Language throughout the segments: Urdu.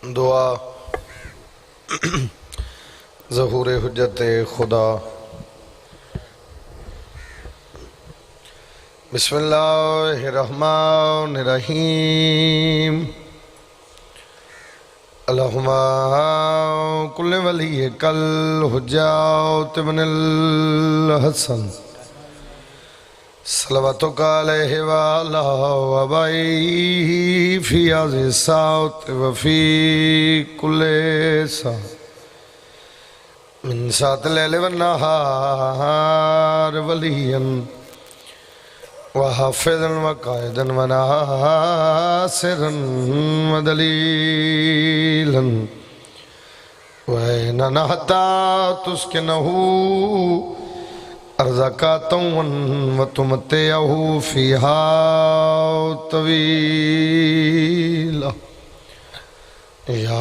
دعا ظہور حجت خدا۔ بسم اللہ الرحمن الرحیم۔ اللہم کل ولی کل حجت ابن الحسن صلواتک علیہ وعلا وبائی فی عزی ساوت وفی کل ساوت من سات لیل والنہار ولیا وحافظا وقائدا وناصرا ودلیلا وإننا حتى تسكنه أرضك طوعا وتمتعه فيها طويلا یا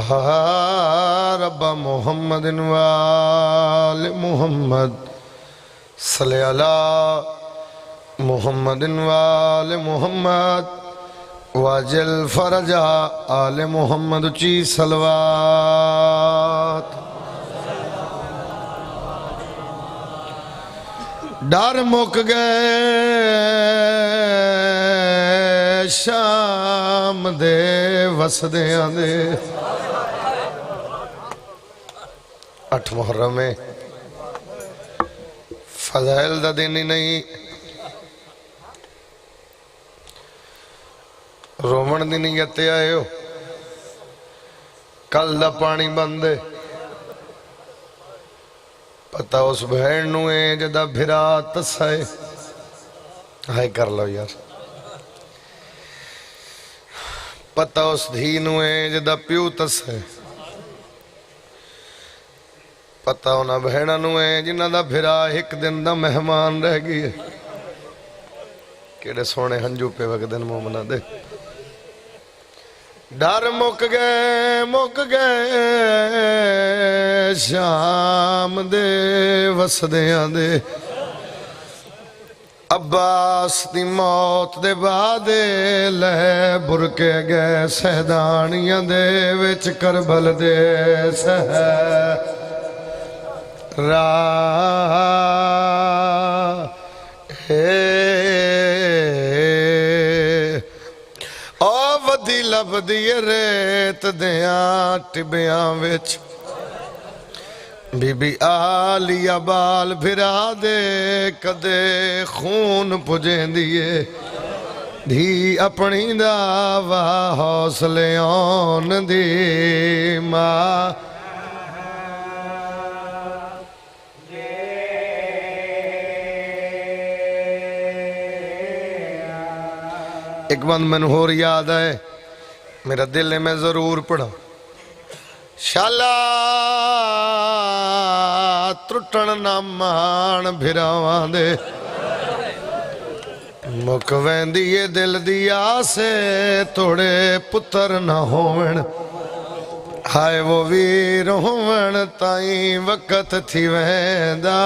رب محمد وآل محمد صلی علی محمد وآل محمد واجل فرج آل محمد چی صلوات۔ ڈر مک گئے شام دے وسدیاں دے۔ 8 محرم میں فضائل دا دن ہی نہیں، رومن دی نیتے آئے ہو۔ کل دا پانی بندے پتہ اس بہن نوے جدہ بھرا تسائے ہائے کر لو یار۔ پتہ اس دھی نوے جدہ پیو تسائے پتہ ہونا بہنہ نوے جنہ دا بھرا ایک دن دا مہمان رہ گئی ہے۔ کیڑے سونے ہنجو پہ وقت دن مومنہ دے۔ ڈر مک گئے شام دے وسدیاں دے۔ عباس دی موت دے بعد لے برکے گئے سہدانیاں دے وچ کربل دے سہرا لب دی ریت دیاں ٹبیاں وچ بی بی آلیا بال بھرا دے کدے خون پجیں دیئے دھی اپنی دعوی حوصلے آن دی ماں۔ ایک بند میں نہور یاد ہے، میرا دل میں ضرور پڑھا۔ شالا ترٹن نامان بھراوان دے مکوین دیئے دل دیا سے توڑے پتر نہ ہوون ہائے وہ ویر ہوون تائیں وقت تھی ویندہ۔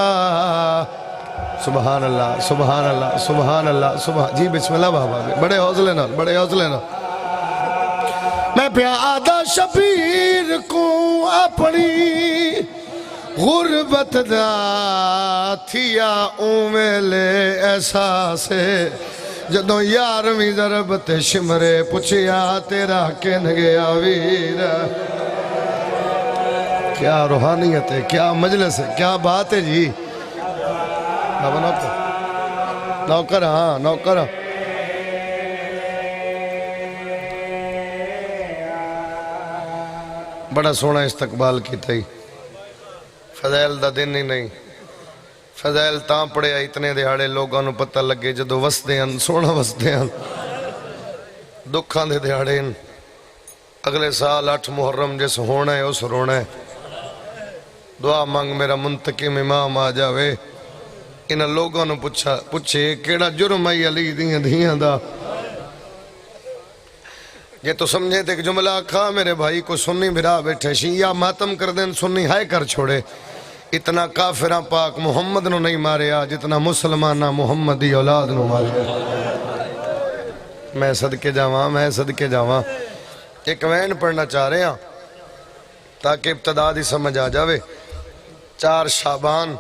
سبحان اللہ سبحان اللہ سبحان اللہ سبحان جی بسم اللہ بابا بڑے حوصلے نال بڑے حوصلے نال۔ میں پیادہ شبیر کو اپنی غربت دا تھیا اومیلے احساسے جدوں یارویں ضربت شمرے پچھیا تیرا کن گیا ویر۔ کیا روحانیت ہے، کیا مجلس ہے، کیا بات ہے جی۔ نوکر ہاں نوکر ہاں۔ بڑا سونا استقبال کی تھی۔ فضائل دا دن ہی نہیں، فضائل تاں پڑے اتنے دیہاڑے لوگاں نو پتہ لگے جدو وسدے ہیں سونا وسدے ہیں دکھاں دے دیہاڑے ہیں۔ اگلے سال 8 محرم جس ہونا ہے اس رونا ہے۔ دعا مانگ میرا منتقم امام آ جاوے۔ انہاں لوگاں نو پوچھے کیڑا جرم آئی علی دیاں دھیاں دا۔ یہ تو سمجھے تھے کہ جملہ کھا میرے بھائی کو سنی بھرا بیٹھے شیعہ ماتم کر دیں سنی ہائے کر چھوڑے۔ اتنا کافران پاک محمد نو نہیں مارے جتنا مسلمانہ محمدی اولاد نو مارے۔ میں صدقے جاواں ایک وین پڑھنا چاہ رہے ہیں۔ تاکہ ابتدا دی سمجھ آ جاوے 4 شعبان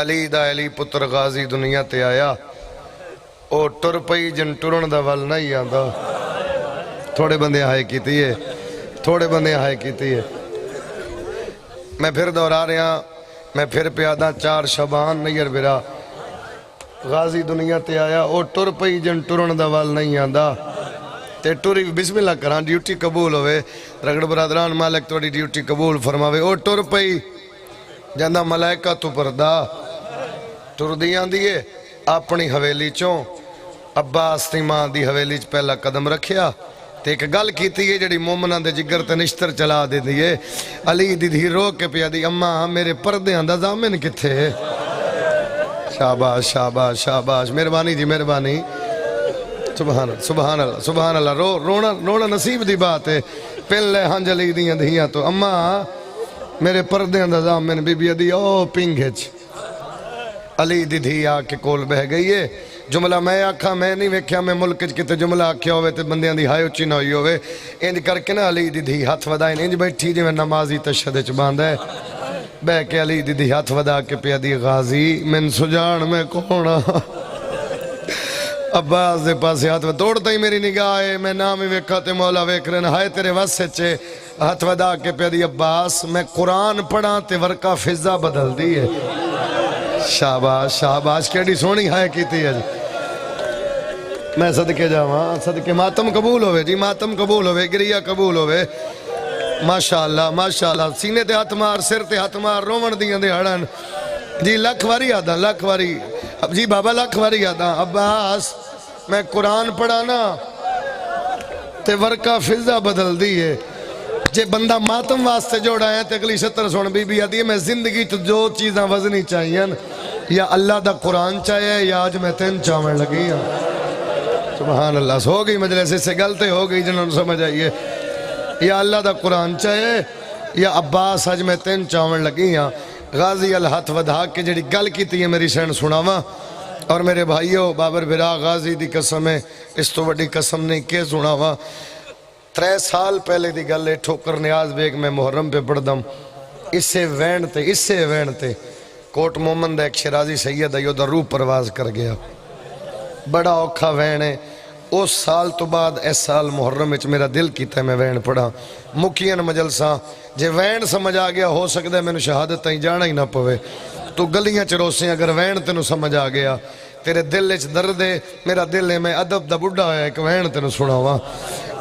علی دا علی پتر غازی دنیا تے آیا او ٹر پئی جن ٹرن دا ول نہیں آندا تھوڑے بندے ہائے کیتی ہے تھوڑے بندے ہائے کیتی ہے میں پھر دہرا رہا میں پھر پیادا 4 شعبان نیئر برا غازی دنیا تے آیا او ٹر پئی جن ٹرن دا ول نہیں آندا تے ٹوری بسم اللہ کران ڈیوٹی قبول ہوئے رگڑ برادران مالک توڑی ڈیوٹی قبول فرماوے او ٹر پئی جاندہ ملائکہ تو پردہ ٹر دیاں دیئے اپنی حویلی چوں عباس تیمان دی حویلی چ پہلا قدم رکھیا تے ایک گل کیتی ہے جڑی مومنہ دے جگر تے نشتر چلا دے دیئے علی دی دھی رو کے پیا دی اماں میرے پردے اندہ زامن کتھے شاباش شاباش شاباش مہربانی جی مہربانی سبحان اللہ سبحان اللہ سبحان اللہ رونا نصیب دی بات ہے پہن لے ہنج علی دیاں دھیاں تو اماں میرے پردے اندہ زامن بی بی دی او پنگھچ علی دی دھی آکے کول بہ گئی ہے جملہ میں آکھا میں نہیں ویکھیا میں ملک کتے جملہ آکھیا ہوئے تے بندیاں دی ہائے اچھی نہ ہوئی ہوئے انج کر کے نا علی دی دھی ہاتھ ودائیں انج بیٹھی جی میں نمازی تشہد چ باندھا ہے بہ کے علی دی دھی ہاتھ ودا کے پیا دی غازی من سجان میں کونا عباس دے پاسے ہاتھ ودا توڑتا ہی میری نگاہ ہے میں نامی ویکھا تے مولا ویکھ رہن ہائے تیرے واسے چے ہاتھ ودا کے پیا دی عباس میں قرآن پڑھا تے ورکا فضا بدل دی ہے شاباش شاباش کیڑی سونی ہائے کیتی ہے جی میں صدقے جاواں صدقے ماتم قبول ہوئے جی ماتم قبول ہوئے گریہ قبول ہوئے ماشاءاللہ سینے تے ہاتھ مار سر تے ہاتھ مار رومن دیاں دے ہڑن جی لکھ واری آدھا لکھ واری جی بابا لکھ واری آدھا عباس میں قرآن پڑھانا تے ورکا فضا بدل دی ہے جے بندہ ماتم واسطے جوڑا ہے تے اگلی 70 سون بی بی آدھی ہے میں زندگی تو جو چیزاں وزنی چاہیے یا اللہ دا قرآن چاہیے یا آج میں تین چاہمیں لگی ہوں سبحان اللہ ہو گئی مجلس سے غلطی ہو گئی جنہوں نے سمجھ آئیے یا اللہ دا قرآن چاہیے یا عباس آج میں تین چاہمیں لگی ہوں غازی الہاتھ ودھا کے جڑی گل کی تھی میری سین سناواں اور میرے بھائیو بابر برا غازی دی قسم ہے اس تو بڑی قسم نہیں کہ سناواں 3 سال پہلے دی گل ہے ٹھوکر نیاز بیگ میں محرم پہ پڑھ دم اس سے وین تے کوٹ مومن دا ایک شرازی سید ہے دا روح پرواز کر گیا بڑا اوکھا وین ہے اس سال تو بعد اس سال محرم وچ میرا دل کیتا ہے میں وین پڑھا مکین مجلساں جے وین سمجھ آ گیا ہو سکتا ہے میں نے شہادت تائیں جانا ہی نہ پوے تو گلیاں چروسیں اگر وین تینوں سمجھ آ گیا تیرے دل وچ درد ہے میرا دل ہے میں ادب دا بڑھا ہے ایک وین تینوں سناواں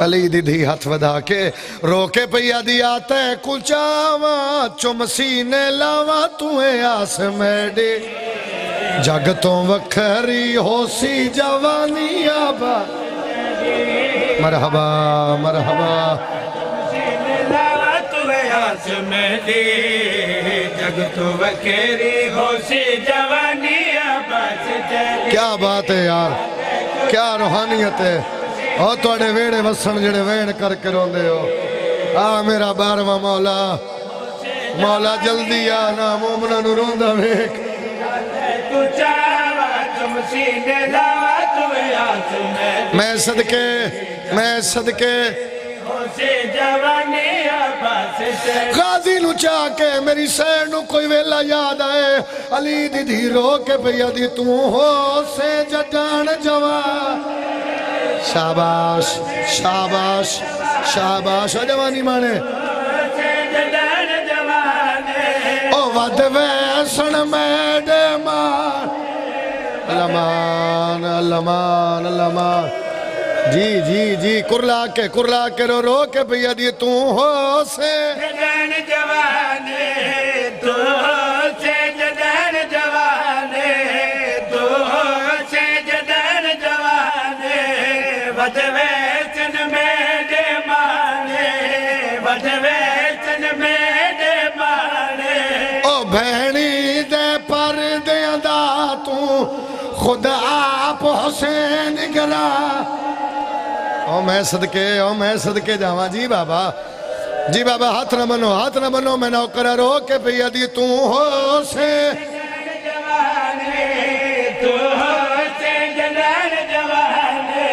علی دی دھی ہاتھ ودا کے رو کے پیا دیا تے کلچاواں چم سینے لاواں تویں آس میڈے جگ تو وکھری ہو سی جوانی آبا مرحبا مرحبا جگ تو وکھری ہو سی جوانی آبا کیا بات ہے یار کیا روحانیت ہے اور توڑے ویڑے وسن جڑے وین کر کے روندے ہو میرا بارواں مولا مولا جلدی آنا مومنہ نو روندہ ویک میں صدقے غازی نو چاہ کے میری سیر نو کوئی ویلا یاد آئے علی دی دھی رو کے پیا دی تو ہو سے جٹان جوان شاباش شاباش شاباش جوانی مانے او ود ویسن میڈے مان اللہ مان اللہ مان جی جی جی کرلا کے رو کے پیا دی تو ہو سے جدان جوانے تو سے جدان جوانے تو سے جدان جوانے ود ویسن میڈے مانے ود ویسن میڈے مانے او بہنی دے پر دیاں دا تو خود آپ حسین گلا او میں صدقے جاواں جی بابا ہاتھ نہ بنو میں نوکر رو کے پیا دی تو ہو سے تو سے جدان جوانے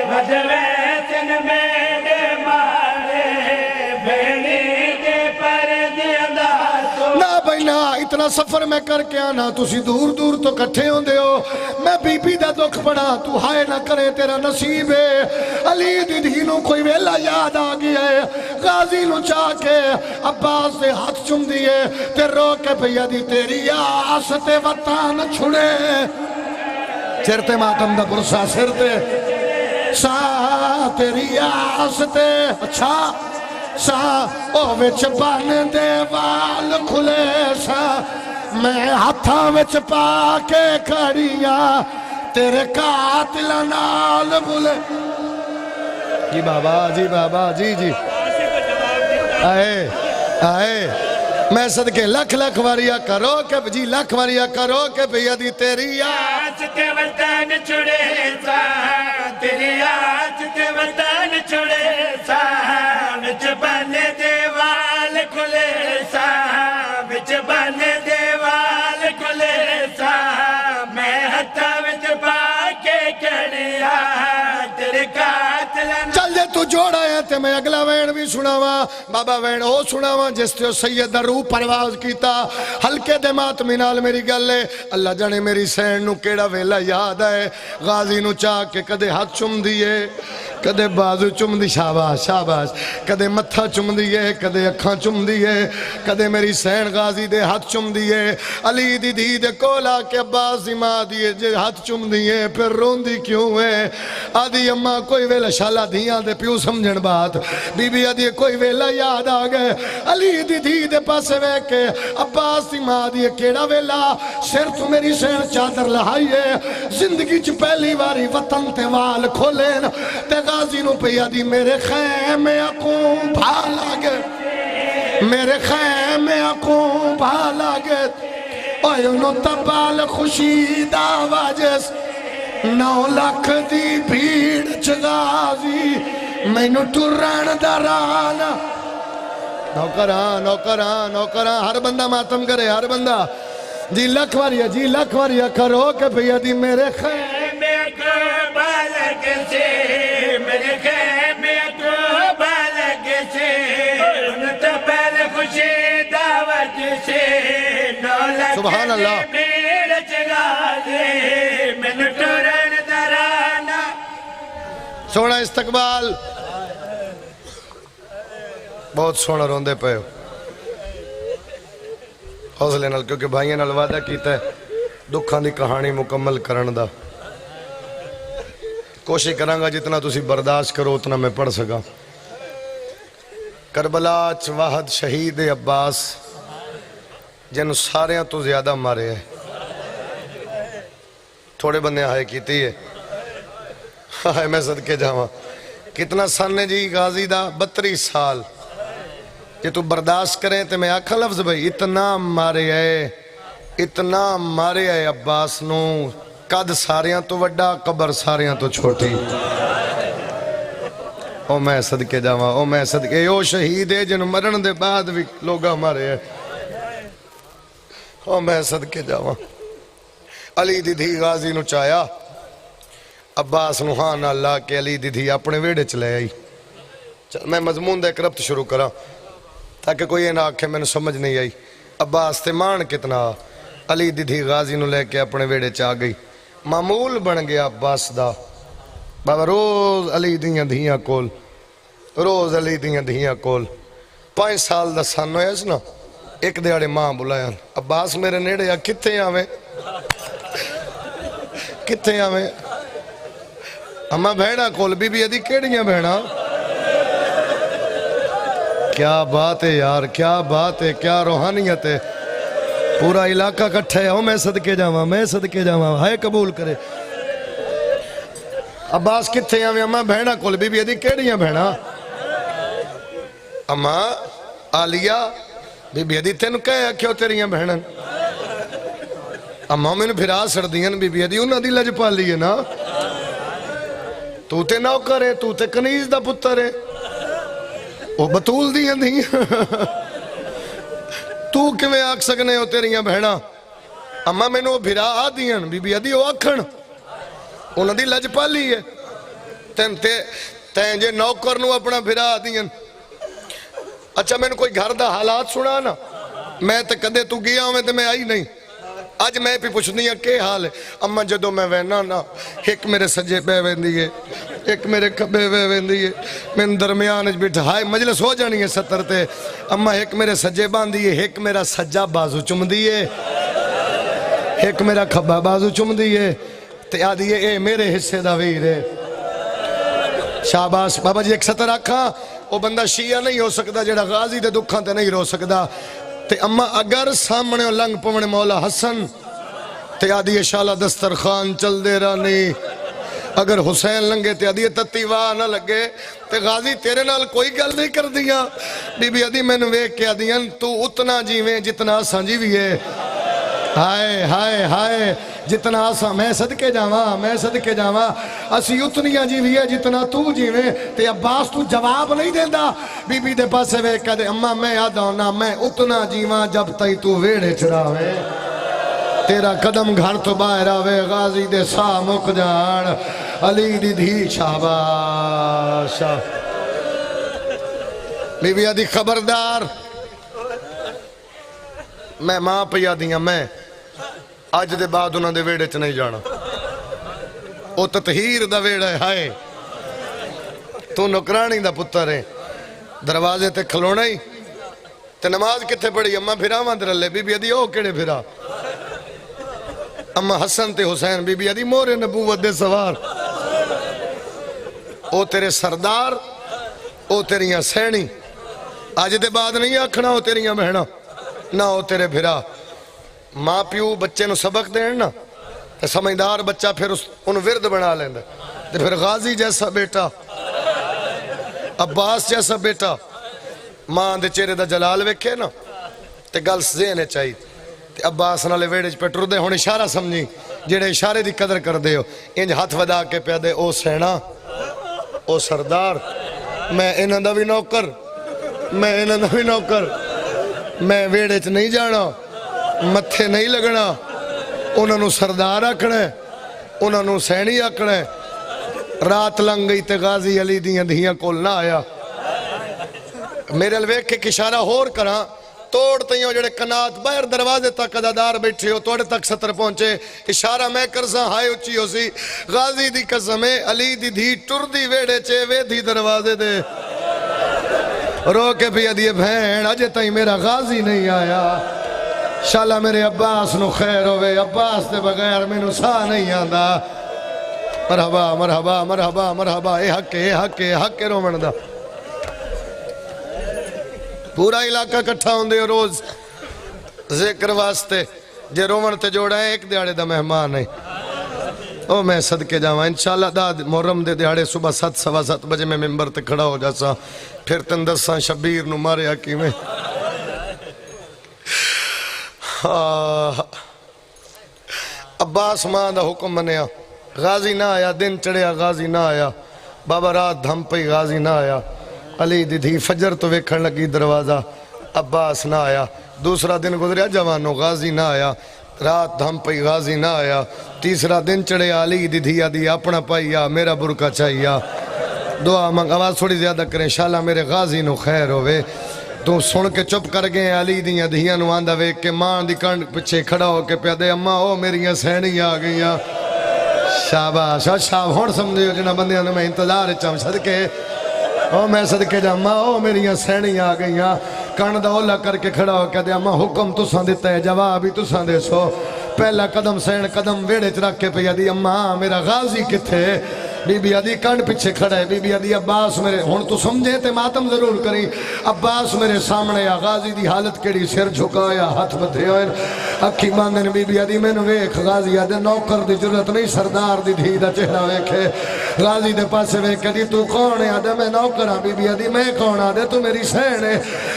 ود ویسن میڈے مانے بہنی نا اتنا سفر میں کر کے آنا تسی دور دور تو کٹھے ہوں دے ہو میں بی بی دا دکھ پڑا تو ہائے نہ کرے تیرا نصیب ہے علی دی دینوں کوئی ویلا یاد آ گیا ہے غازی نو چاہ کے عباس دے ہاتھ چم دیے تے رو کے بھیا دی تیری آس تے وطن چھڑے چرتے ماتم دا پرسا سرتے سا تیری آس تے اچھا سا او وچ بان دے وال کھلے سا میں ہاتھاں وچ پا کے کھڑیاں تیرے قاتل نال بولے جی بابا جی آئے میں صدقے لکھ لکھ واریا کرو کہ جی لکھ واریا کرو کہ بھیا دی تیری آج کے وطن چھڑے سا تیری آج کے وطن چھڑے سا وچ بنے دیوال کھلے سا وچ بنے دیوال کھلے سا میں ہتھا وچ پا کے کھڑیا تیرے قاتل چل جے تو جوڑا ہے تے میں اگلا وین بھی سناوا بابا وین ہو سناوا جس تے سید دا روح پرواز کیتا ہلکے دے ماتمینال میری گلے اللہ جانے میری سین نو کیڑا ویلا یاد ہے غازی نو چاہ کے کدے ہاتھ چم دیئے کدے بازو چم دی شاباش کدے متھا چم دیئے کدے اکھاں چم دیئے کدے میری سین غازی دے ہاتھ چم دیئے علی دی دی دے کولا کے عباس دی ماں دیئے جے ہاتھ چم دیئے پھر رون دی کیوں ہے آدھی اماں کوئی ویلا شالا دیاں دے پیو سمجھن بات بی بی آدھی کوئی ویلا یاد آگئے علی دی دی دے پاسے وے کے عباس دی ماں دیئے کیڑا ویلا سر تو میری سین چادر لہائیے زندگی چ پہلی واری وطن تے وال کھولین تے غازی نو پہ یادی میرے خیمے اکوں بھالا گے میرے خیمے اکوں بھالا گے اوہ انہوں تبال خوشی داواجس 9 لاکھ دی بھیڑ چغازی میں نو ٹران درانا نوکران ہر بندہ ماتم کرے ہر بندہ جی لکھ واریا کرو کہ بھیا دی میرے خیمے کو بالگ سے میرے خیمے کو بالگ سے ان تبال خوشی دعوت سے 9 لاکھ سبحان اللہ بھیڑ چغازی میں نو ٹران درانا سونا استقبال بہت سونا روندے پہ ہو حوصلے نال کیونکہ بھائیاں نال وعدہ کیتا ہے دکھاں دی کہانی مکمل کرن دا کوشش کرانگا جتنا تسی برداشت کرو اتنا میں پڑھ سکا کربلا چ واحد شہید عباس جن ساریاں تو زیادہ مارے ہیں تھوڑے بندے آئے کیتی ہے آئے میں صدقے جاواں کتنا سن جی غازی دا 32 سال کہ تو برداشت کریں تو میں آکھا لفظ بھائی اتنا مارے آئے عباس نو قد ساریاں تو وڈا قبر ساریاں تو چھوٹی او میں صدقے جاواں او شہید ہے جن مرن دے بعد بھی لوگا مارے ہیں او میں صدقے جاواں علی دی دھی غازی نو چایا عباس نو ہاں نہ لا کے علی دی دھی اپنے ویڑے چلے آئی میں مضمون دے کرپت شروع کرا تاکہ کوئی یہ نہ آکھے میں نے سمجھ نہیں آئی عباس تے مان کتنا علی دی دھی غازی نو لے کے اپنے ویڑے چاہ گئی معمول بن گیا عباس دا بابا روز علی دیاں دھیاں کول 5 سال دا سن ہویا اس نا ایک دیاڑے ماں بلایا عباس میرے نیڑے یا کتے آویں اما بھیڑا کول بی بی ادھی کیڑیاں بھیڑا کیا بات ہے یار کیا بات ہے کیا روحانیت ہے پورا علاقہ کٹھا ہے میں صدقے جاواں ہائے قبول کرے عباس کتھے آویں اما بھیڑا کول بی بی ادھی کیڑیاں بھیڑا اما آلیا بی بی ادھی تینو کہے کیوں تیریاں بھیڑن اما میں نے بھرا سڑ دیاں بی بی ادھی انہاں دی لج پا لیے نا تو تے نوکر ہے تو تے کنیز دا پتر ہے وہ بطول دیاں تو کیویں آکھ سکنے ہو تیریاں بہنا اما میں نے وہ بھرا آ دیاں بی بی ادھی وہ آکھن انہاں دی لج پا لی ہے تین جے نوکر نو اپنا بھرا آ دیاں اچھا میں نے کوئی گھر دا حالات سنا نا میں تے کدے تو گیا ہوئے تے میں آئی نہیں اج میں بھی پوچھنی ہے کہ حال ہے اما جدو میں وینا نا ایک میرے سجے پہ ویندی ہے ایک میرے کبے پہ ویندی ہے میں درمیان وچ بیٹھا ہائے مجلس ہو جانی ہے 70 تے اما ایک میرے سجے باندھی ہے ایک میرا سجا بازو چمدی ہے ایک میرا کھبا بازو چمدی ہے تے آدھی ہے اے میرے حصے دا ویر ہے شاباش بابا جی ایک 70 آکھاں وہ بندہ شیعہ نہیں ہو سکتا جڑا غازی دے دکھاں تے نہیں رو سکتا تے اما اگر سامنے لنگ پونے مولا حسن تے آدھی شالہ دسترخوان چل دے رانی اگر حسین لنگے تے آدھی تتی واہ نہ لگے تے غازی تیرے نال کوئی گل نہیں کر دیا بی بی آدھی میں نے ویک کے آدھی تو اتنا جیویں جتنا آسان جیوی ہے ہائے ہائے ہائے جتنا آسان میں صدقے جاواں اسی اتنیاں جیوی ہے جتنا تو جیویں تے عباس تو جواب نہیں دیندہ بی بی دے پاسے ویک کہہ دے اماں میں آدھا ہونا میں اتنا جیواں جب تائی تو ویڑے چراوے تیرا قدم گھر تو باہر آوے غازی دے سا مک جان علی دی دھی شاباش بی بی آدھی خبردار میں ماں پیا دیاں میں آج دے بعد انہوں دے ویڑے چ نہیں جانا او تطہیر دا ویڑا ہے ہائے تو نکرانی دا پتر ہے دروازے تے کھلونا ہی تے نماز کتے پڑھی اممہ پھرا ماں درلے بی بی آدھی او کیڑے پھرا اممہ حسن تے حسین بی بی آدھی مورے نبوت دے سوار او تیرے سردار او تیریاں سینی آج دے بعد نہیں آکھنا او تیریاں بہنا نہ او تیرے پھرا ماں پیو بچے نو سبق دین نا سمجھدار بچہ پھر ان ورد بنا لیندے تے پھر غازی جیسا بیٹا عباس جیسا بیٹا ماں دے چہرے دا جلال ویکھے نا تے گل ذہن چاہیے تے عباس نالے ویڑے پہ ٹر دے ہن اشارہ سمجھی جڑے اشارے دی قدر کر دے ہو انج ہاتھ ودا کے پیا دے او سینا او سردار میں انہاں دا وی نوکر میں ویڑے چ نہیں جانا متھے نہیں لگنا انہاں نو سردار آکھنا انہاں نو سینی آکھنا رات لنگ گئی تے غازی علی دیاں دھیاں کول نہ آیا میرے الویک کے اشارہ ہور کراں توڑتے ہیں جڑے کنات باہر دروازے تک عدادار بیٹھے ہو توڑے تک 70 پہنچے اشارہ میں کرساں ہائے اچھی ہو سی غازی دی قسمیں علی دی دھی ٹر دی ویڑے چے وے دی دروازے دے رو کے بھی ادھیے بھین اجے تائیں میرا غازی نہیں آیا شالہ میرے عباس نو خیر ہوئے عباس دے بغیر میں نو سا نہیں آندہ مرحبا مرحبا مرحبا مرحبا اے حق رومن دا پورا علاقہ کٹھا ہوں دے روز ذکر واسطے جے رومن تے جوڑا ہے ایک دیاڑے دا مہمان ہے او میں صدقے جاواں انشاءاللہ دا محرم دے دیاڑے صبح 7:15 بجے میں ممبر تے کھڑا ہو جاسا پھر تن دساں شبیر نو مارے آکی میں عباس ماں دا حکم منیا غازی نہ آیا دن چڑھیا غازی نہ آیا بابا رات دھم پئی غازی نہ آیا علی دی دھی فجر تو ویکھن لگی دروازہ عباس نہ آیا دوسرا دن گزریا جوانوں غازی نہ آیا رات دھم پئی غازی نہ آیا تیسرا دن چڑھیا علی دی دھی آدھی اپنا پائیا میرا برکا چاہیا دعا منگ آواز تھوڑی زیادہ کریں شالہ میرے غازی نو خیر ہوئے تو سن کے چپ کر گئے علی دیاں دھیاں نو آندہ ویک کے ماں دی کنڈ پچھے کھڑا ہو کے پیا دے اماں او میریاں سینی آ گئیاں شاباش شاب ہون سمجھے جنہ بندیاں نے میں انتظار چاہم صدقے او میں صدقے جا اماں او میریاں سینی آ گئیاں کنڈ دا اولا کر کے کھڑا ہو کے دے اماں حکم تساں دیتا ہے جواب ہی تساں دے سو پہلا قدم سین قدم ویڑے چ رکھ کے پیا دی اماں میرا غازی کتھے بی بی آدھی کنڈ پچھے کھڑا ہے بی بی آدھی عباس میرے ہون تو سمجھے تے ماتم ضرور کریں عباس میرے سامنے یا غازی دی حالت کیڑی سر جھکایا ہاتھ بدھے ہوئے اکھی باندھن بی بی آدھی میں نو ویکھ غازی آدھے نوکر دی جرت نہیں سردار دی دھی دا چہرہ ویکھے غازی دے پاسے ویکھے دی تو کون ہے آدھے میں نوکر ہاں بی بی آدھی میں کون آدھے تو میری سین ہے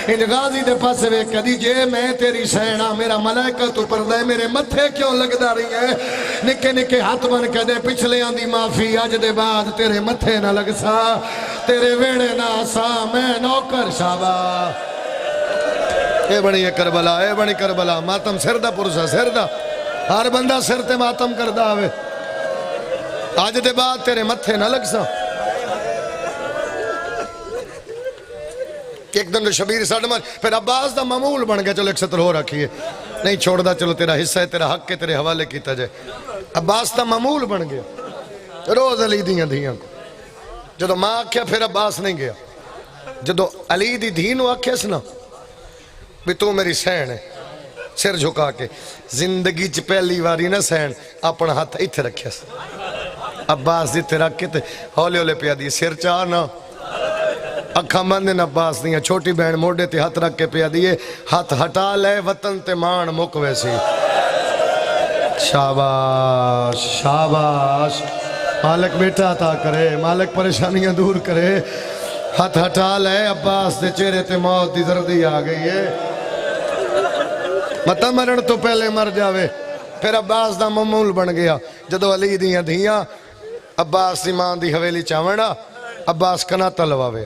ان غازی دے پاسے ویکھے دی جے میں تیری سین ہاں میرا ملائکہ تو پردے میرے متھے کیوں لگ دا رہی ہے نکے نکے ہاتھ بن کے دے پچھلے آندھی معافی آج دے بعد تیرے متھے نہ لگ سا تیرے ویڑے نہ سا میں نوکر شابا اے بڑی کربلا اے بڑی کربلا ماتم سردہ پرسا سردہ ہر بندہ سرتے ماتم کردہ آوے آج دے بعد تیرے متھے نہ لگ سا ایک دن شبیر ساڑھ مار پھر عباس دا معمول بن گیا چلو 170 ہو رکھیے نہیں چھوڑ دا چلو تیرا حصہ ہے تیرا حق ہے تیرے حوالے کیتا جائے عباس دا معمول بن گیا روز علی دیاں دھیاں کو جدو ماں آکھیا پھر عباس نہیں گیا جدو علی دی دھینو آکھیا سنا بھی تو میری سین ہے سر جھکا کے زندگی چ پہلی واری نہ سین اپنا ہاتھ ایتھے رکھیا عباس جتے رکھ کے ہولے ہولے پیا دی سر چاہ نہ اکھا مندن عباس دیاں چھوٹی بہن موڑے تے ہاتھ رکھ کے پیا دیئے ہاتھ ہٹا لے وطن تے مان مک ویسی شاباش شاباش مالک بیٹا عطا کرے مالک پریشانیاں دور کرے ہاتھ ہٹا لے عباس دے چہرے تے موت دی زردی آ گئی ہے مطا مرن تو پہلے مر جاوے پھر عباس دا معمول بن گیا جدو علی دیاں دھیاں عباس دی ماں دی حویلی چاوڑا عباس کنا تلواوے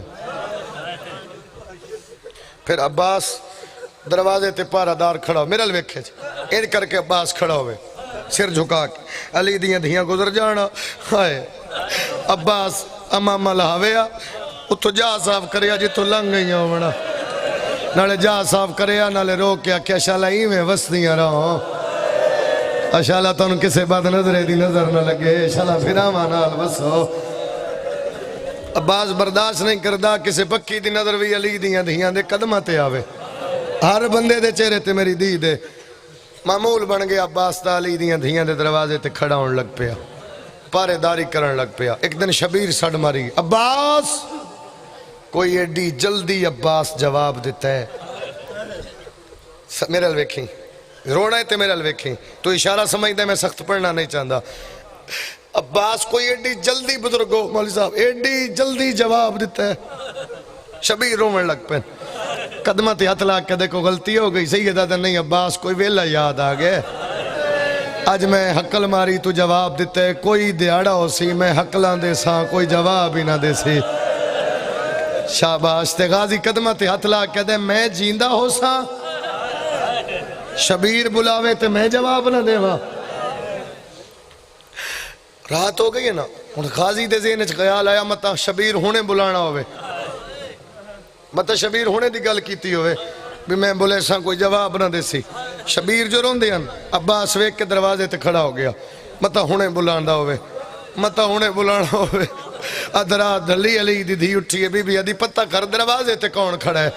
پھر عباس دروازے تے پارا دار کھڑا ہو میرا لویکھے ان کر کے عباس کھڑا ہوئے سر جھکا کے علی دیاں دھیاں گزر جانا ہائے عباس امامہ لہاویا اتھو جا صاف کریا جتو لنگ گئی ہونا نالے جا صاف کریا نالے روکیا کہ اشالہ ایویں وسدیاں رہو اشالہ تو ان کسے بعد نظرے دی نظر نہ لگے اشالہ پھراما نال وسو عباس برداشت نہیں کردہ کسے پکی دی نظر بھی علی دیاں دھیاں دے قدمہ تے آوے ہر بندے دے چہرے تے میری دی دے معمول بن گیا عباس تا علی دیاں دھیاں دے دروازے تے کھڑا ہون لگ پیا پارے داری کرن لگ پیا ایک دن شبیر سڑ ماری عباس کوئی ایڈی جلدی عباس جواب دیتا ہے میرے الویکھیں رونا ہے تے میرے الویکھیں تو اشارہ سمجھ دے میں سخت پڑھنا نہیں چاہتا عباس کوئی ایڈی جلدی بزرگو مولی صاحب ایڈی جلدی جواب دیتا ہے شبیر رومن لگ پہ قدمہ تے ہاتھ لاکھ کے دیکھو غلطی ہو گئی سیدہ دن نہیں عباس کوئی ویلہ یاد آگئے آج میں حقل ماری تو جواب دیتا ہے کوئی دیاڑا ہو سی میں حقلان دے ساں کوئی جواب ہی نہ دے سی شاباش تے غازی قدمہ تے ہاتھ لاکھ کے دے میں جیندہ ہو ساں شبیر بلاوے تے میں جواب نہ دے وا رات ہو گئی ہے نا غازی دے ذہن خیال آیا متا شبیر ہونے بلانا ہوئے متا شبیر ہونے دی گل کیتی ہوئے بھی میں بولے ساں کوئی جواب نہ دے سی شبیر جو رون دیاں عباس ویک کے دروازے تے کھڑا ہو گیا متا ہونے بلانا ہوئے متا ہونے بلانا ہوئے ادرا دلی علی دی دھی اٹھی ہے بی بی ادھی پتہ کر دروازے تے کون کھڑا ہے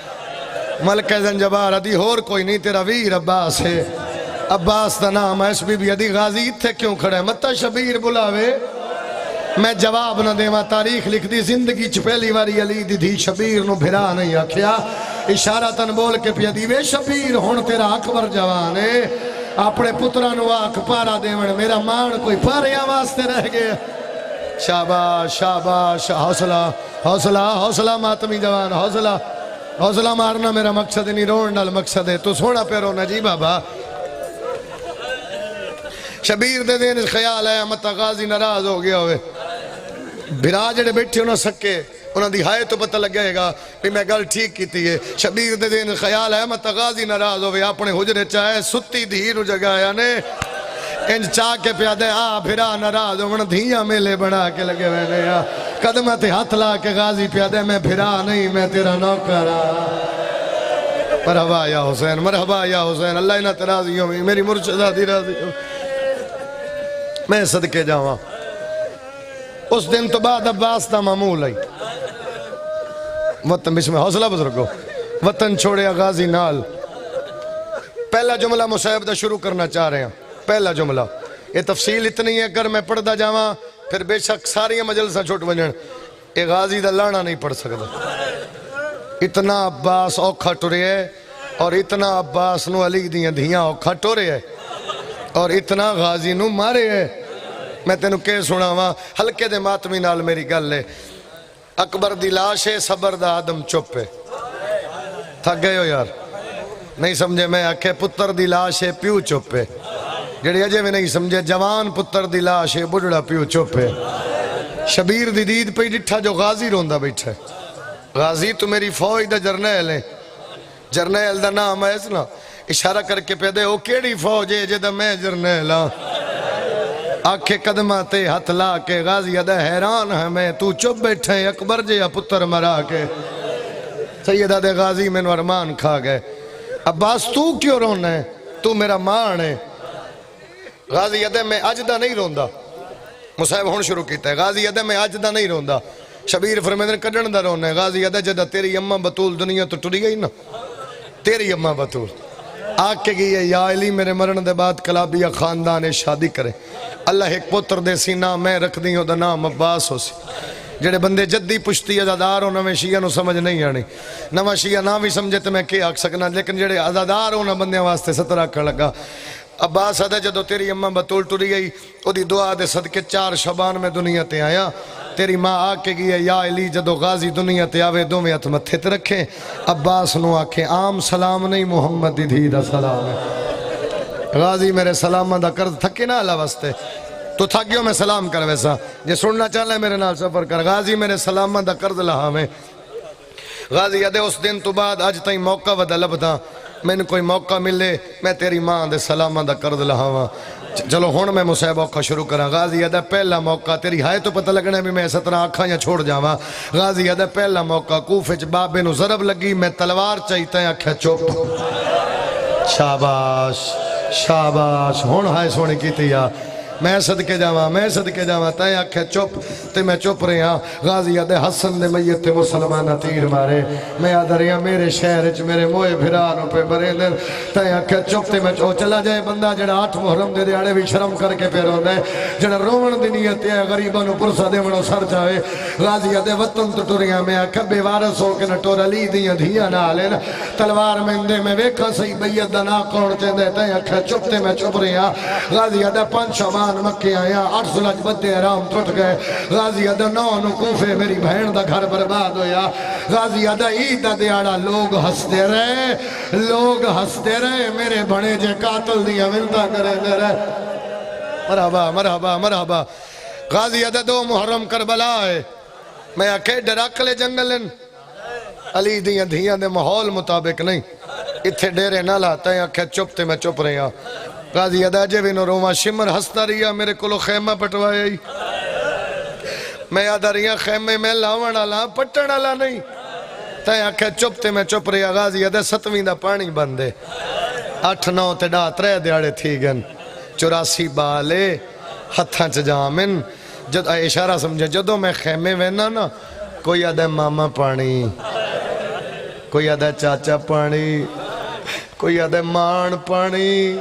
ملکہ زنجبار ادھی اور کوئی نہیں تیرا ویر عباس ہے عباس دا نام ہے اس بی بی ادھی غازی اتھے کیوں کھڑا ہے متا شبیر بلاوے میں جواب نہ دے ماں تاریخ لکھ دی زندگی چ پہلی واری علی دی دھی شبیر نو بھرا نہیں آکھیا اشارہ تن بول کے پیا دیوے شبیر ہون تیرا اکبر جوان ہے اپنے پترہ نو آکھ پارا دیون میرا مان کوئی پاریاں واسطے رہ گئے شاباش شاباش حوصلہ حوصلہ حوصلہ ماتمی جوان حوصلہ حوصلہ مارنا میرا مقصد نہیں رون ڈال مقصد ہے تو سونا پہ رونا جی بابا شبیر دے دین خیال ہے متا غازی ناراض ہو گیا ہوئے بھرا جڑے بیٹھے انہوں سکے انہوں دی ہائے تو پتہ لگ گئے گا بھی میں گل ٹھیک کیتی ہے شبیر دے دین خیال ہے متا غازی ناراض ہوئے اپنے حجرے چاہے ستی دھیر جگایا نے انج چاہ کے پیادے بھرا ناراض ہوئے دھیاں میلے بڑھا کے لگے ہوئے نے قدمہ تے ہاتھ لا کے غازی پیادے میں بھرا نہیں میں تیرا نوکرا مرحبا یا حسین مرحبا یا حسین اللہ انہ تراضی ہوئی میری مرشدہ دی راضی ہوئی میں صدقے جاواں اس دن تو بعد عباس دا معمول آئی وطن بسم حوصلہ بزرگو وطن چھوڑے غازی نال پہلا جملہ مصیب دا شروع کرنا چاہ رہے ہیں پہلا جملہ یہ تفصیل اتنی ہے اگر میں پڑھ دا جاواں پھر بے شک ساری مجلسہ چھوٹ بجن یہ غازی دا لانا نہیں پڑھ سکتا اتنا عباس اوکھا ٹورے ہے اور اتنا عباس نو علی دیاں دھیاں اوکھا ٹورے ہے اور اتنا غازی نو مارے ہے میں تینوں کہ سنا ہوا ہلکے دے ماتمی نال میری گل ہے اکبر دی لاش ہے صبر دا آدم چپ ہے تھک گئے ہو یار نہیں سمجھے میں آکھے پتر دی لاش ہے پیو چپ ہے جڑی اجے میں نہیں سمجھے جوان پتر دی لاش ہے بڑھڑا پیو چپ ہے شبیر دی دید پہ ڈٹھا جو غازی روندہ بیٹھا ہے غازی تو میری فوج دا جرنیل ہے جرنیل دا نام ہے اس نا اشارہ کر کے پیدے او کیڑی فوج ہے جدہ میں جرنیل ہاں آکھے قدمہ تے ہاتھ لا کے غازی ادھا حیران ہے میں تو چپ بیٹھے اکبر جے یا پتر مرا کے سیدہ دے غازی میں ارمان کھا گئے عباس تو کیوں رونا ہے تو میرا مان ہے غازی ادے میں اج دا نہیں روندا مصاحب ہون شروع کیتا ہے غازی ادے میں اج دا نہیں روندا شبیر فرمیندے کڈن دا رونا ہے غازی ادے جدا تیری اماں بطول دنیا تو ٹری گئی نا تیری اماں بطول آگ کے گئی ہے یا علی میرے مرن دے بعد کلابیہ خاندان شادی کرے اللہ ایک پتر دے سی نام میں رکھ دی ہو دا نام عباس ہو سی جڑے بندے جدی پشتی ازادار ہو نویں شیعہ نو سمجھ نہیں آنی نویں شیعہ نہ بھی سمجھے تو میں کیا آکھ سکنا لیکن جڑے ازادار ہو نا بندے واسطے سترہ کر لگا عباس ادھا جدو تیری اماں بطول ٹری گئی او دی دعا دے صدقے 4 شبان میں دنیا تے آیا تیری ماں آ کے گئی ہے یا علی جدو غازی دنیا تے آوے دو میں ہتھ متھے تے رکھیں عباس نو آکھیں عام سلام نہیں محمد دی دھی دا سلام ہے غازی میرے سلامہ دا قرض تھکے نہ اللہ واسطے تو تھاکیوں میں سلام کر ویسا جے سننا چاہلے میرے نال سفر کر غازی میرے سلامہ دا قرض لہا میں غازی ادے اس دن تو بعد آج تائیں موقع ودا لبدا میں نے کوئی موقع ملے میں تیری ماں دے سلامہ دا قرض لہاواں چلو ہون میں مصیب اوکھا شروع کرا غازی ادے پہلا موقع تیری ہائے تو پتہ لگنا بھی میں 17 آنکھاں یا چھوڑ جاواں غازی ادے پہلا موقع کوفے چ بابے نو ضرب لگی میں تلوار چاہیتا ہے آکھیا چپ شاباش شاباش ہون ہائے سونے کیتی یا میں صدقے جاواں تائیں آکھے چپ تے میں چپ رہے ہاں غازی ادے حسن دے میت مسلمانہ تیر مارے میں آدھا رہے ہاں میرے شہر چ میرے موئے بھرانوں پہ برے دن تائیں آکھے چپ تے میں چلا جائے بندہ جڑا 8 محرم دے دیاڑے بھی شرم کر کے پھر ہوندے جڑا رومن دی نیت ہے غریباں نو پرسا دیوڑوں سر جاوے غازی ادے وطن تو ٹریاں میں آکھے بے وارث ہو کے نہ ٹور علی دیاں دھیاں نال نا تلوار میں دے میں ویکھاں صحیح بیعت دا نا کون چندے تائیں آکھے چپ تے میں چپ رہے ہاں غازی ادے 5 شعبان مکے آیا 8 ذوالحج بدے حرام ٹوٹ گئے غازی ادھا 9 نو کوفے میری بہن دا گھر برباد ہویا غازی ادھا عید دا دیاڑا لوگ ہستے رہے میرے بڑے جے قاتل دیا ملتا کرے دے رہے مرحبا مرحبا مرحبا غازی ادھا 2 محرم کربلا ہے میں آکے ڈراکلے جنگلن علی دیاں دھیاں دے ماحول مطابق نہیں اتھے ڈیرے نہ لاتا ہے آکے چپ تے میں چپ رہے ہاں غازی ادھا جے بھی نو روما شمر ہستا رہیا میرے کلو خیمہ پٹوایا ہی میں آدھا رہیا خیمے میں لاوان آلا پٹن آلا نہیں تائیں آکھے چپ تے میں چپ رہیا غازی ادھا 7ویں دا پانی بندے 8-9 تے ڈا 3 دیاڑے تھی گن 84 بالے ہتھاں چ جامن جد اشارہ سمجھے جدو میں خیمے وینا نا کوئی آدھا ماما پانی کوئی آدھا چاچا پانی کوئی آدھا مان پانی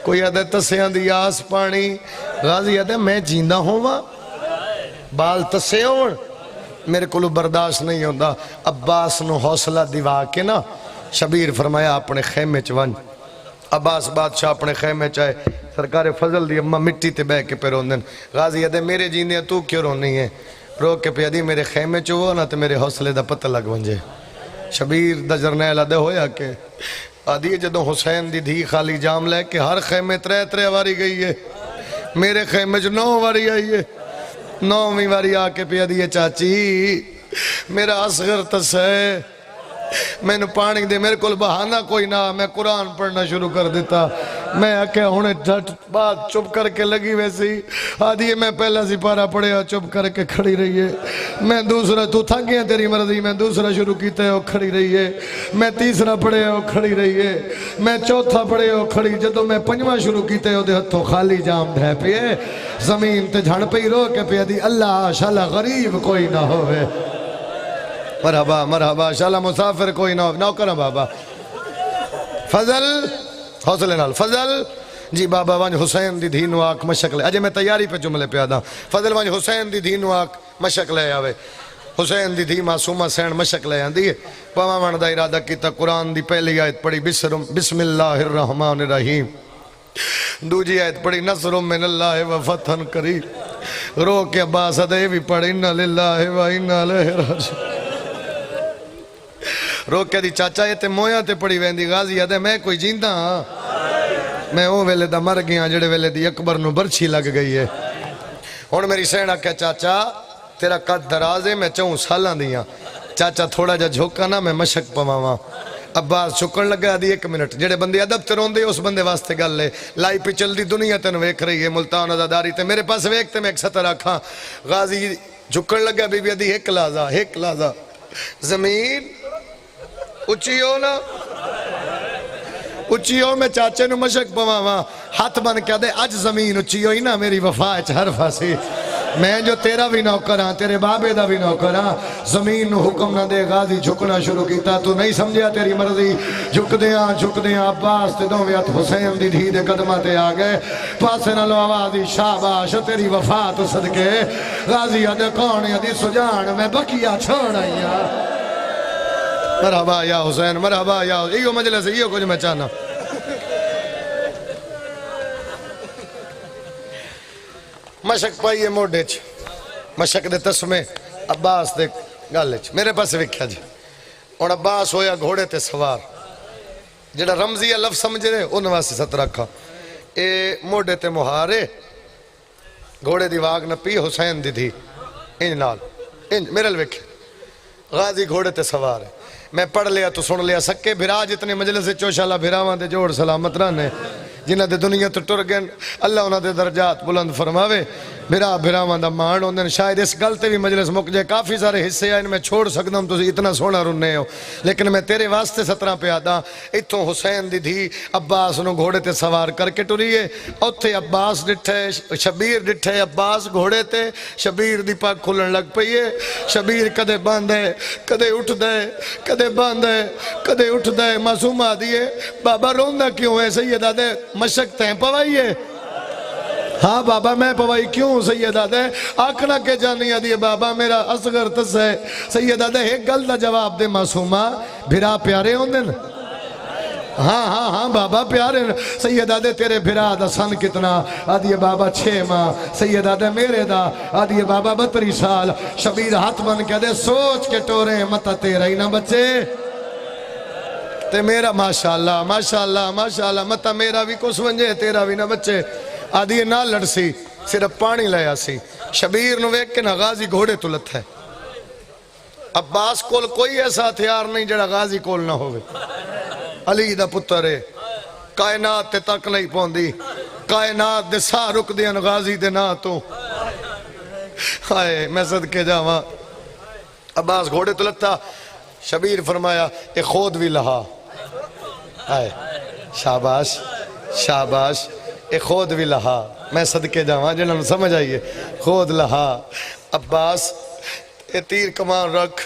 کوئی آدھے تسیاں دی آس پانی غازی آدھے میں جیندہ ہوں بال تسے ہون میرے کلو برداشت نہیں ہوندہ عباس نو حوصلہ دیوا کے نا شبیر فرمایا اپنے خیمے چوان عباس بادشاہ اپنے خیمے چاہے سرکار فضل دی اممہ مٹی تے بے کے پہ روندن غازی آدھے میرے جیندے تو کیوں رونی ہے رو کے پہ آدھی میرے خیمے چوو نا تے میرے حوصلے دا پتہ لگ ونجے شبیر دا جرنیل آدھے ہویا کہ آدھی جدو حسین دی دھی خالی جام لے کے ہر خیمے 3 واری گئی ہے میرے خیمے جو 9 واری آئی ہے 9ویں واری آکے پہ آدھی چاچی میرا اصغر تس ہے میں نے پانی دے میرے کل بہانہ کوئی نہ میں قرآن پڑھنا شروع کر دیتا میں آکے ہونے جھٹ بات چپ کر کے لگی ویسی آدھی میں پہلا سپارہ پڑھے اور چپ کر کے کھڑی رہی ہے میں دوسرا تو تھا گیا تیری مرضی میں دوسرا شروع کیتے ہو کھڑی رہی ہے میں تیسرا پڑھے ہو کھڑی رہی ہے میں چوتھا پڑھے ہو کھڑی جدو میں 5واں شروع کیتے ہو دے ہتھوں خالی جام دھے پیے زمین تے جھڑ پہ ہی رو کے پہ دی اللہ شالا غریب کوئی نہ ہوئے مرحبا مرحبا شالا مسافر کوئی نہ ہو کرنا بابا فضل حوصلے نال فضل جی بابا وانج حسین دی دھینو آکھ مشک لے اجے میں تیاری پہ جملے پہ آدھا فضل وانج حسین دی دھینو آکھ مشک لے آوے حسین دی دھی معصومہ سین مشک لے آندی ہے پامان دا ارادہ کیتا قرآن دی پہلی آیت پڑھی بسم اللہ الرحمن الرحیم دوجی آیت پڑھی نصر من اللہ و فتح قریب رو کے عباس ادھے بھی پڑھی انہ للہ و انہ لہ راجعون رو کے دی چاچا یہ تے مویاں تے پڑی ویندی غازی ادھے میں کوئی جیندہ ہاں میں او ویلے دا مر گیا جڑے ویلے دی اکبر نو برچھی لگ گئی ہے ہون میری سینہ کہ چاچا تیرا قد درازے میں 4 سالاں دیاں چاچا تھوڑا جا جھوکا نا میں مشک پواواں عباس چکن لگا دی 1 منٹ جڑے بندے ادب تے روندے اس بندے واسطے گل لے لائی پہ چل دی دنیا تے ویکھ رہی ہے ملتان ازاداری تے میرے پاس ویکھتے میں 1 سطر آکھاں غازی جھکن لگا بی بی ادھی 1 لازا زمین اچھی ہو نا اچھی ہو، میں چاچے نو مشک پواواں ہاتھ بن کے دے اج زمین اچھی ہوئی نا میری وفا اچ ہر پاسے میں جو تیرا بھی نوکر ہاں تیرے بابے دا بھی نوکر ہاں زمین نو حکم نہ دے غازی جھکنا شروع کیتا تو نہیں سمجھیا تیری مرضی جھک دیاں عباس تے دوویں ہتھ حسین دی دھی دے قدماں تے آ گئے پاسے نالو آواز دی شاباش تیری وفا تو صدقے غازی اڈ کون دی سجان میں بکیا چھوڑ آئیا مرحبا یا حسین مرحبا یا حسین ایو مجلس ایو کچھ میں چاہنا مشک پائیے موڈے چ مشک دے تسمے عباس دے گالے چ میرے پاس وکھیا جی اور عباس ہویا گھوڑے تے سوار جڑا رمزی لفظ سمجھ رہے ان واسطے ست رکھا اے موڈے تے مہارے گھوڑے دی واگ نہ پی حسین دی تھی انج نال انج میرے لوکھے غازی گھوڑے تے سوار ہے میں پڑھ لیا تو سن لیا سکے بھرا جتنے مجلس سے چوشالہ بھراواں دے جوڑ سلامت رہنے جنہ دے دنیا تو ٹر گئے اللہ انہاں دے درجات بلند فرماوے بھراواں دا مان ہوندے شاید اس گل تے بھی مجلس مک جائے کافی سارے حصے ہیں میں چھوڑ سکدا ہوں تسی اتنا سونا رنے ہو لیکن میں تیرے واسطے 17 پہ آدا ایتھوں حسین دی دھی عباس نو گھوڑے تے سوار کر کے ٹریے اوتھے عباس ڈٹھے شبیر ڈٹھے عباس گھوڑے تے شبیر دی پاک کھلن لگ پئیے شبیر کدے باندھے کدے اٹھ دے کدے باندھے کدے اٹھ دے معصومہ دیے بابا روندا کیوں ہے سیدہ دے مشک تیں پوائیے ہاں بابا میں پوائی کیوں سیدہ دے آکھنا کے جانی آدھی بابا میرا اصغر تس ہے سیدہ دے ایک گل دا جواب دے معصومہ بھرا پیارے ہوں دن ہاں بابا پیارے سیدہ دے تیرے بھرا دا سن کتنا آدھی بابا 6 ماہ سیدہ دے میرے دا آدھی بابا 32 سال شبیر ہاتھ بن کے دے سوچ کے ٹورے متا تیرا ہی نہ بچے تے میرا ماشاءاللہ متا میرا بھی کچھ ونجے تیرا بھی نہ بچے آدھی نہ لڑسی صرف پانی لیا سی شبیر نو ویک کے نہ غازی گھوڑے تو لت ہے عباس کول کوئی ایسا ہتھیار نہیں جڑا غازی کول نہ ہوئے علی دا پتر ہے کائنات تے تک نہیں پوندی کائنات دے سا رک دیاں غازی دے نا تو ہائے میں صدقے جاواں عباس گھوڑے تو لتا شبیر فرمایا اے خود بھی لہا ہائے شاباش اے خود بھی لہا میں صدقے جاواں جنہوں سمجھ آئیے خود لہا عباس اے تیر کمان رکھ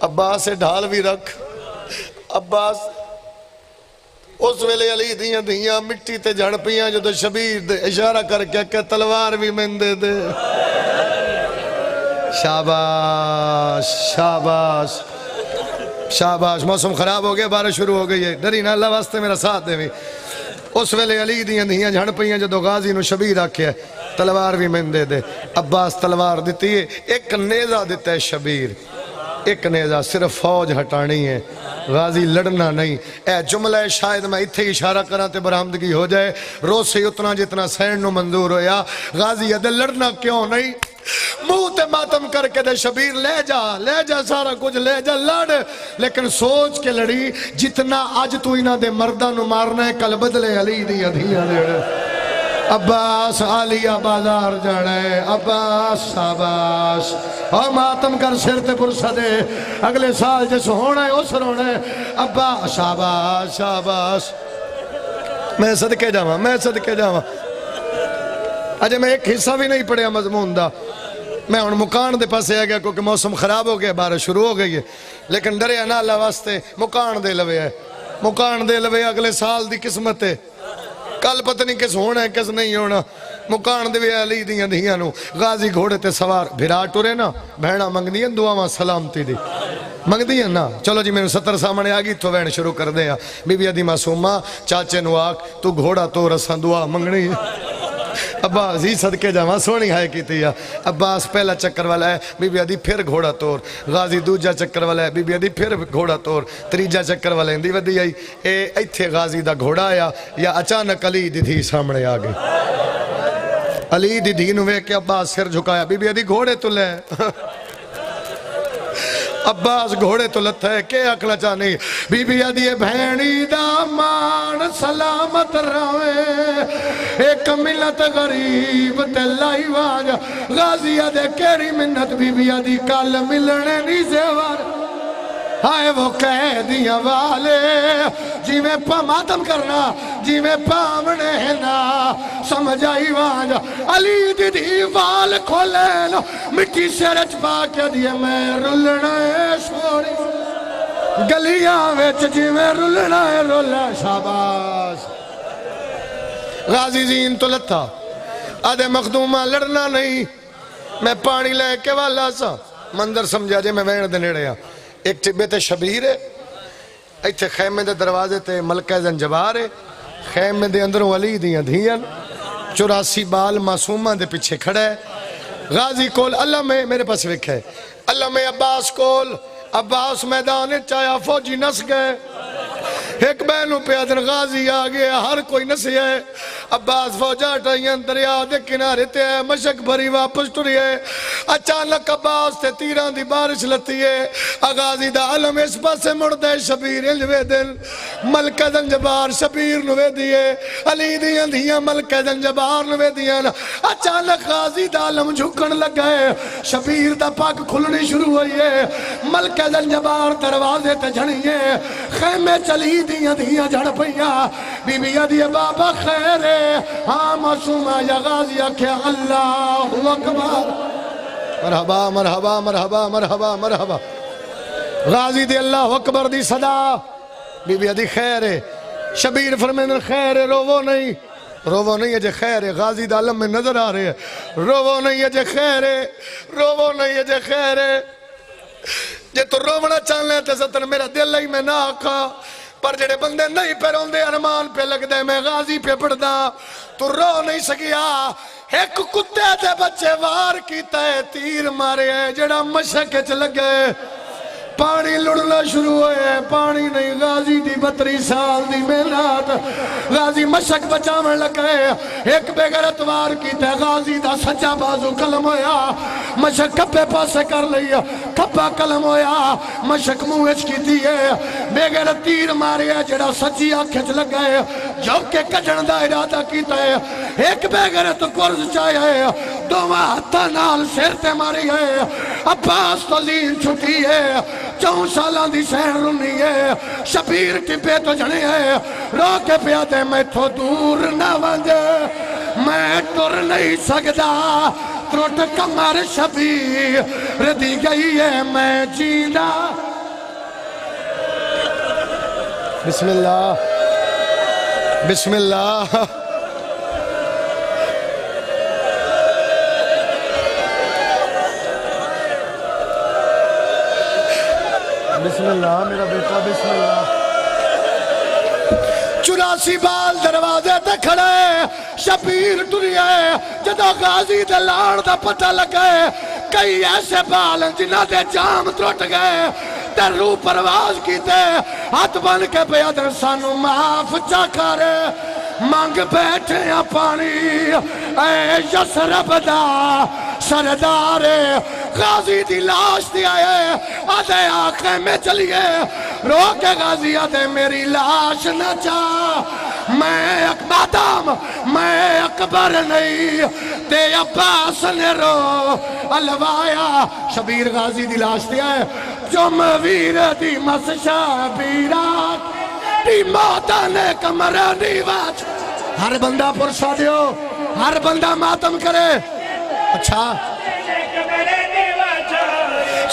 عباس اے ڈھال بھی رکھ عباس اس ویلے علی دیاں مٹی تے جھڑ پیاں جو تو شبیر دے اشارہ کر کے کہ تلوار بھی میں دے دے شاباش موسم خراب ہو گیا بارش شروع ہو گئی ہے ڈری نہ اللہ واسطے میرا ساتھ دے بھی اس ویلے علی دیاں جھڑ پیاں جو غازی نو شبیر آکھے تلوار بھی میں دے دے عباس تلوار دیتی ہے ایک نیزہ دیتا ہے شبیر ایک نیزہ صرف فوج ہٹانی ہے غازی لڑنا نہیں اے جملہ شاید میں اتھے اشارہ کرا تے برآمدگی ہو جائے روز سے اتنا جتنا سین نو منظور ہویا غازی ادھے لڑنا کیوں نہیں منہ تے ماتم کر کے دے شبیر لے جا سارا کچھ لے جا لڑ لیکن سوچ کے لڑی جتنا آج تو انہ دے مردہ نو مارنا ہے کل بدلے علی دی ادھیاں لڑ عباس عالیہ بازار جانے عباس شاباش اور ماتم کر سر تے پرسہ دے اگلے سال جس ہونا ہے اس رونا ہے عباس شاباش میں صدقے جاواں اجے میں ایک حصہ بھی نہیں پڑھیا مضمون دا میں ان مکان دے پاسے آ گیا کیونکہ موسم خراب ہو گیا بارش شروع ہو گئی ہے لیکن ڈریا نہ اللہ واسطے مکان دے لوے اگلے سال دی قسمت ہے کل پتہ نہیں کس ہونا ہے کس نہیں ہونا مکان دے علی دیاں دھیاں نو غازی گھوڑے تے سوار بھرا ٹورے نا بہنا منگ دیاں دعاواں سلامتی دی منگ دیاں نا چلو جی میں 70 سامنے آگی تو وین شروع کر دیا بی بی ادھی معصومہ چاچے نو آگ تو گھوڑا تو رساں دعا منگنی عباس ہی صدقے جاواں سونی ہائے کی تیا عباس پہلا چکر والا ہے بی بی ادھی پھر گھوڑا توڑ غازی دوجا چکر والا ہے بی بی ادھی پھر گھوڑا توڑ تریجا چکر والا ہے اندھی ودی آئی اے ایتھے غازی دا گھوڑا آیا یا اچانک علی دی تھی سامنے آگئی علی دی دھی نوے کہ عباس سر جھکایا بی بی ادھی گھوڑے تو لے عباس گھوڑے تو لتھا ہے کہ اکلا چاہنی بی بی آدھی بھینی دا مان سلامت روے ایک ملت غریب تلائی واجا غازی آدھے کیری منت بی بی آدھی کال ملنے نہیں زیوار آئے وہ قیدیاں والے جی میں پا ماتم کرنا جی میں پامنے نا سمجھائی وانجا علی دی وال کھولین مٹی سے رچ پاکیا دیئے میں رلنا ہے شوری گلیاں ویچ جی میں رلنا ہے رلنا شاباش غازی زین تو لتا آدھے مخدومہ لڑنا نہیں میں پانی لے کے والا سا مندر سمجھا جے میں وین دے نیڑے ہاں ایک ٹبے تے شبیر ہے ایتھے خیمے دے دروازے تے ملکہ زنجبار ہے خیمے دے اندروں علی دیاں دھیاں 84 بال معصومہ دے پیچھے کھڑا ہے غازی کول اللہ میں میرے پاس وکھے اللہ میں عباس کول عباس میدان چایا فوجی نس گئے ایک بینوں پہ ادن غازی آگئے ہر کوئی نسی ہے عباس فوجا ٹائیں دریا دے کنارے تے مشک بھری واپس ٹری ہے اچانک عباس تے تیران دی بارش لتی ہے غازی دا علم اس پاسے مردے شبیر الجوے دل ملکہ زنجبار شبیر نوے دیئے علی دیاں دیاں ملکہ زنجبار نوے دیاں اچانک غازی دا علم جھکن لگئے شبیر دا پاک کھلنی شروع ہوئی ہے ملکہ زنجبار دروازے تے جھڑیے خیمے چلی دیاں دیاں جھڑ پئیاں بی بی دیئے بابا خیر ہے ہاں معصومہ یا غازی کیا اللہ اکبر مرحبا مرحبا مرحبا مرحبا مرحبا غازی دی اللہ اکبر دی صدا بی بی دی خیر ہے شبیر فرمین خیر ہے روو نہیں ہے جے خیر ہے غازی دا علم میں نظر آ رہے ہیں روو نہیں ہے جے خیر ہے روو نہیں ہے جے خیر ہے جے تو روونا چاہ لیں تے ستر میرا دل ہی میں نہ آقا پر جڑے بندے نہیں پہ روندے ارمان پہ لگ دے میں غازی پہ پڑھ دا تو رو نہیں سکیا ایک کتے دے بچے وار کیتا ہے تیر مارے ہے جڑا مشک چ لگے پانی لڑنا شروع ہوئے پانی نہیں غازی دی 32 سال دی محنت غازی مشک بچاون لگے ایک بے غیرت وار کیتا ہے غازی دا سچا بازو قلم ہویا مشک کپے پاسے کر لیا کپا قلم ہویا مشک موچ کی ہے بے غیرت تیر مارے ہے جڑا سچی آنکھیں لگے جو کہ کجن دا ارادہ کیتا ہے ایک بے غیرت قرض چاہے ہے دوما ہتھا نال سر تے ماری ہے عباس تو لین چھٹی ہے 4 سالان دی سین رنی ہے شبیر ٹپے تو جنے ہے رو کے پیادے میں تو دور نہ ونجے میں ٹر نہیں سکدا تروٹ کمر شبیر دی گئی ہے میں جینا بسم اللہ بسم اللہ بسم اللہ میرا بیٹا بسم اللہ 84 بال دروازے تے کھڑے شبیر ٹری ہے جدو غازی دے لاڑ دا پتہ لگے کئی ایسے بال جنہ دے جام ترٹ گئے تے روح پرواز کیتے ہاتھ بن کے بیادر سانو معاف چا کرے مانگ بیٹھے ہیں پانی اے یسرب دا سردار غازی دی لاش دیا ہے آدھے آنکھیں میں چلیے رو کے غازی آدھے میری لاش نہ چاہ میں اکبادام میں اکبر نہیں تے عباس نے رو الوایا شبیر غازی دی لاش دیا ہے جو مویر دی مسشابیرات دی موتا نے کمرانی واج ہر بندہ پرسا دیو ہر بندہ ماتم کرے اچھا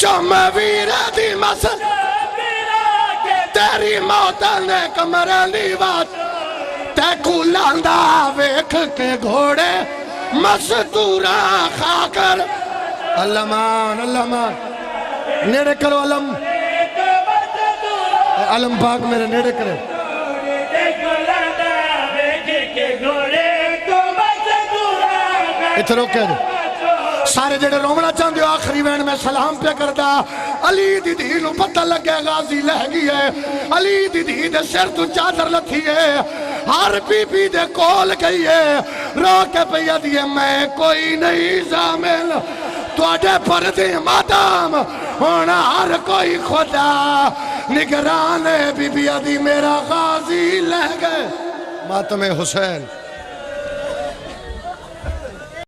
جو مویر دی مسشابیرات تیری موتا نے کمرانی واج تے کولاندا ویکھ کے گھوڑے مستورا خا کر اللہ مان نیڑے کرو علم علم پاک میرے نیڑے کرے اتھے روکے جو سارے جڑے رومنا چاہتے ہو آخری وین میں سلام پہ کردا علی دی دی نو پتہ لگے غازی لہ گئی ہے علی دی دی دے سر تو چادر لتھی ہے ہر بی بی دے کول گئی ہے رو کے پیا دیئے میں کوئی نہیں زامل تواڈے پردے ماتم ہونا ہر کوئی خدا نگران بی بی دی میرا غازی لہ گئے ماتم حسین